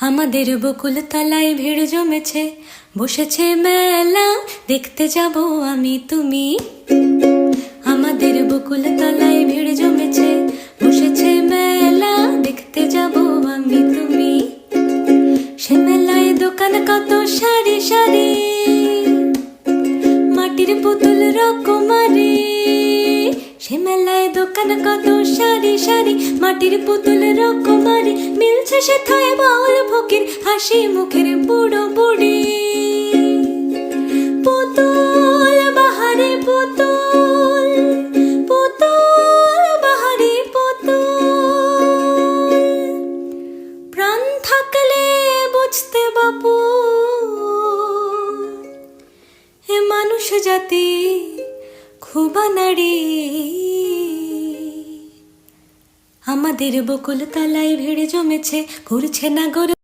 আমাদের বকুল তলায় ভিড় জমেছে, বসেছে মেলা, দেখতে যাব আমি তুমি। আমাদের বকুল তলায় ভিড় জমেছে, বসেছে মেলা, দেখতে যাব আমি তুমি। সে মেলায় দোকান কত সারি সারি, মাটির পুতুল রকমারি। সে মেলায় দোকান কত সারি সারি, মাটির পুতুল রকমারি। মিলছে সে থায় বাউল ফকির, হাসি মুখের বুড়ো বুড়ি। পুতুল বাহারি পুতুল, পুতুল বাহারি পুতুল। প্রাণ থাকলে বুঝতে বাপু, এ মানুষ জাতি খুব নারী। আমাদের বকুল তলায় ভিড় জমেছে, ঘুরছে না গরু।